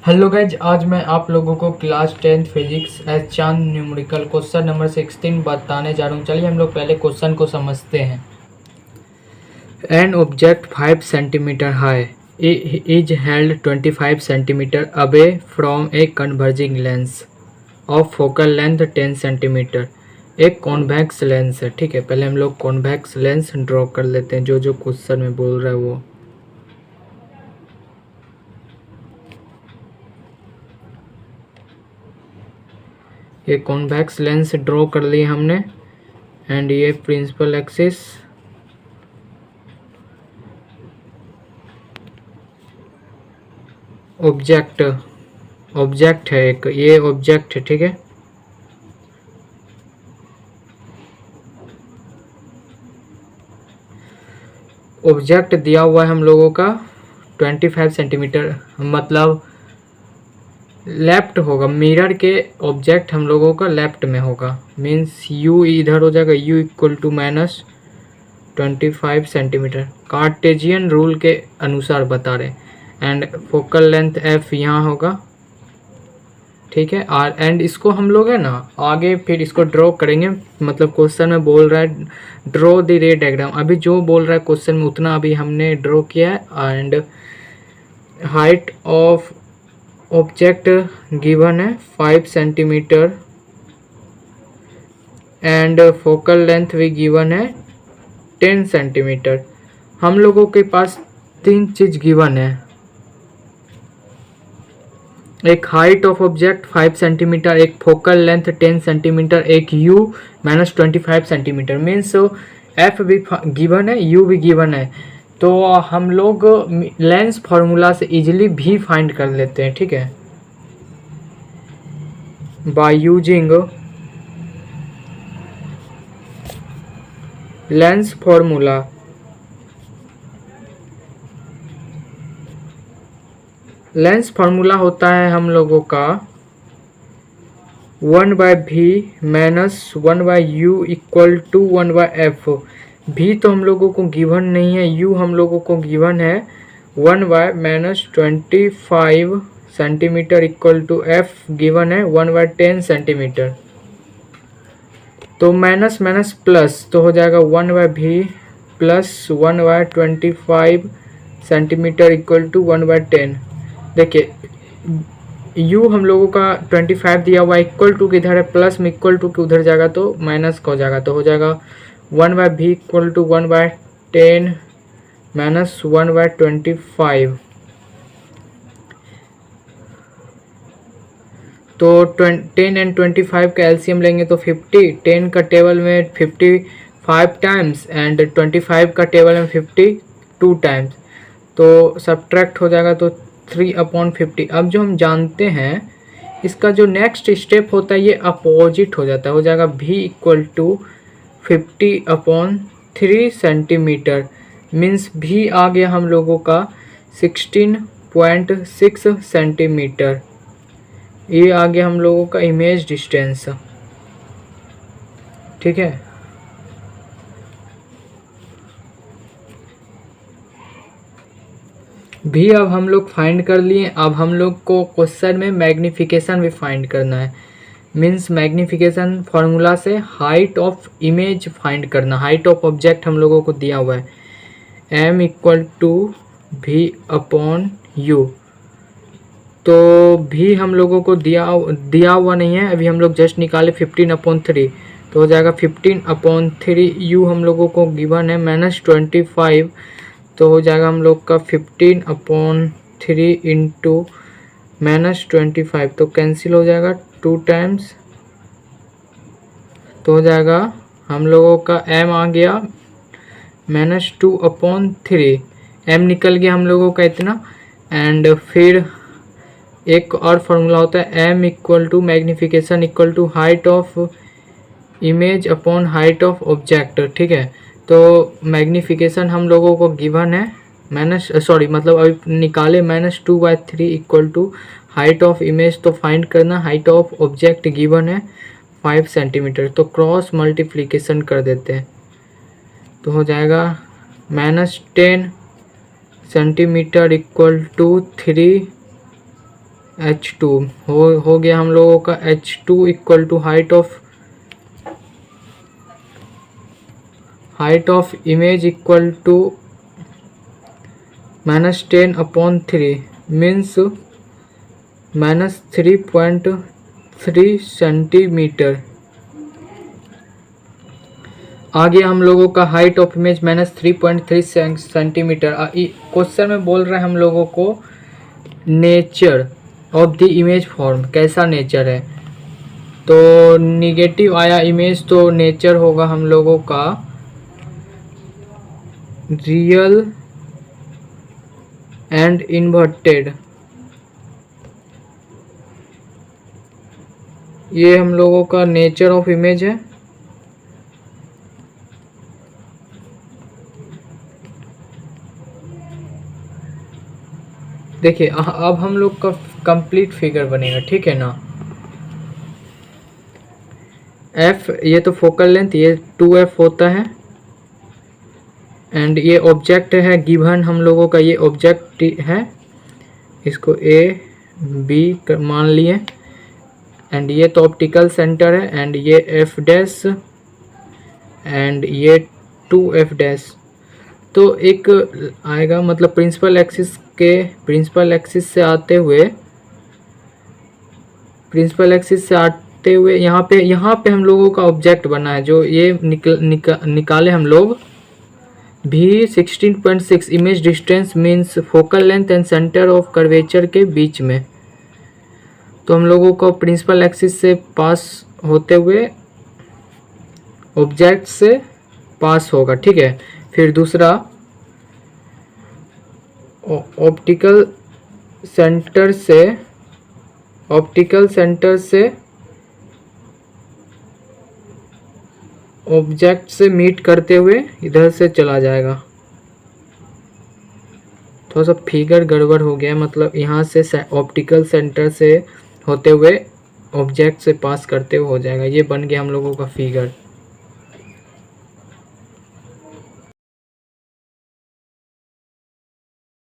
Hello guys, आज मैं आप लोगों को क्लास 10th फिजिक्स एस चांद न्यूमेरिकल क्वेश्चन नंबर 16 बताने जा रहा हूँ। चलिए हम लोग पहले क्वेश्चन को समझते हैं। An object 5 centimetre high is held 25 centimetre away from a converging lens of focal length 10 centimetre. एक कॉन्वेक्स लेंस है, ठीक है। पहले हम लोग कॉन्वेक्स लेंस ड्रॉ कर लेते हैं, जो क्वेश्चन में बोल रहा है वो। ये कॉन्वेक्स लेंस ड्रॉ कर लिए हमने एंड ये प्रिंसिपल एक्सिस, ऑब्जेक्ट है एक, ये ऑब्जेक्ट है, ठीक है। ऑब्जेक्ट दिया हुआ है हम लोगों का 25 सेंटीमीटर, मतलब लेफ्ट होगा, मिरर के ऑब्जेक्ट हम लोगों का लेफ्ट में होगा। मीन्स u इधर हो जाएगा, u equal to -25 centimetre Cartesian rule के अनुसार बता रहे। एंड फोकल लेंथ f यहाँ होगा, ठीक है। और एंड इसको हम लोग है ना आगे फिर इसको ड्रॉ करेंगे, मतलब क्वेश्चन में बोल रहा है ड्रॉ द रे डायग्राम। अभी जो बोल रहा है क्वेश्चन में उतना अभी हमने ड्रॉ किया है। And height of object given है 5 सेंटीमीटर एंड फोकल लेंथ भी गिवन है 10 सेंटीमीटर। हम लोगों के पास तीन चीज गिवन है, एक हाइट ऑफ ऑब्जेक्ट 5 सेंटीमीटर, एक फोकल लेंथ 10 सेंटीमीटर, एक u -25 सेंटीमीटर। मीन्स f भी गिवन है, u भी गिवन है। तो हम लोग लेंस फार्मूला से इजीली भी फाइंड कर लेते हैं, ठीक है। By using lens formula, lens formula होता है हम लोगों का 1/v - 1/u equal to 1/f। v तो हम लोगों को गिवन नहीं है, u हम लोगों को गिवन है 1/-25 centimetre equal to f given है 1/10 सेंटीमीटर। तो माइनस माइनस प्लस तो हो जाएगा 1/v plus 1/25 centimetre equal to 1/10। देखिए u हम लोगों का 25 दिया हुआ, इक्वल टू किधर है, प्लस में इक्वल टू के उधर जाएगा तो माइनस का हो जाएगा। तो हो जाएगा 1/v इक्वल टू 1/10 माइनस 1/25। तो 10 एंड 25 का एलसीएम लेंगे तो 50। 10 का टेबल में 55 टाइम्स एंड 25 का टेबल में 52 टाइम्स, तो सब्ट्रैक्ट हो जाएगा तो 3/50। अब जो हम जानते हैं इसका जो नेक्स्ट स्टेप होता है ये अपोजिट हो जाता है, हो जाएगा v equal to 50/3 centimetre. Means v आ गया हम लोगों का 16.6 सेंटीमीटर। ये आ गया हम लोगों का इमेज डिस्टेंस, ठीक है। भी अब हम लोग फाइंड कर लिए। अब हम लोग को क्वेश्चन में मैग्निफिकेशन भी फाइंड करना है। मीन्स मैग्निफिकेशन फार्मूला से हाइट ऑफ इमेज फाइंड करना, हाइट ऑफ ऑब्जेक्ट हम लोगों को दिया हुआ है m इक्वल टू v/u। तो भी हम लोगों को दिया हुआ नहीं है, अभी हम लोग जस्ट निकाले 15/3। तो हो जाएगा 15/3। u हम लोगों को गिवन है -25, तो हो जाएगा हम लोग का 15/3 इंटू -25, तो कैंसिल हो जाएगा 2 टाइम्स। तो हो जाएगा हम लोगों का m आ गया -2/3, m निकल गया हम लोगों का इतना। एंड फिर एक और फार्मूला होता है m equal to magnification equal to height of image upon height of object, ठीक है। तो मैग्निफिकेशन हम लोगों को गिवन है मतलब अभी निकाले -2/3 equal to height of image. तो फाइंड करना हाइट ऑफ ऑब्जेक्ट गिवन है 5 सेंटीमीटर, तो क्रॉस मल्टीप्लिकेशन कर देते हैं। तो हो जाएगा -10 सेंटीमीटर इक्वल टू 3 H2 हो गया हम लोगों का H2 equal to height of image equal to -10/3 means -3.3 centimetre. आगे हम लोगों का height of image -3.3 centimetre. Question में बोल रहे हैं हम लोगों को nature of the image form, कैसा नेचर है। तो निगेटिव आया इमेज, तो नेचर होगा हम लोगों का रियल एंड इन्वर्टेड। ये हम लोगों का नेचर ऑफ इमेज है। देखिए अब हम लोग का कंप्लीट फिगर बनेगा, ठीक है ना। f ये तो फोकल लेंथ, ये 2f होता है। एंड ये ऑब्जेक्ट है गिवन हम लोगों का, ये ऑब्जेक्ट है, इसको a b मान लिए। एंड ये तो ऑप्टिकल सेंटर है। एंड ये f डैश एंड ये 2f डैश। तो एक आएगा मतलब प्रिंसिपल एक्सिस से आते हुए यहाँ पे हम लोगों का ऑब्जेक्ट बना है, जो ये निकाले हम लोग भी 16.6 image distance means focal length and centre of curvature के बीच में। तो हम लोगों को प्रिंसिपल एक्सिस से पास होते हुए ऑब्जेक्ट से पास होगा, ठीक है। फिर दूसरा ऑप्टिकल सेंटर से ऑब्जेक्ट से मीट करते हुए इधर से चला जाएगा। थोड़ा सा फिगर गड़बड़ हो गया, मतलब यहाँ से ऑप्टिकल सेंटर से होते हुए ऑब्जेक्ट से पास करते हुए हो जाएगा। ये बन गया हम लोगों का फिगर।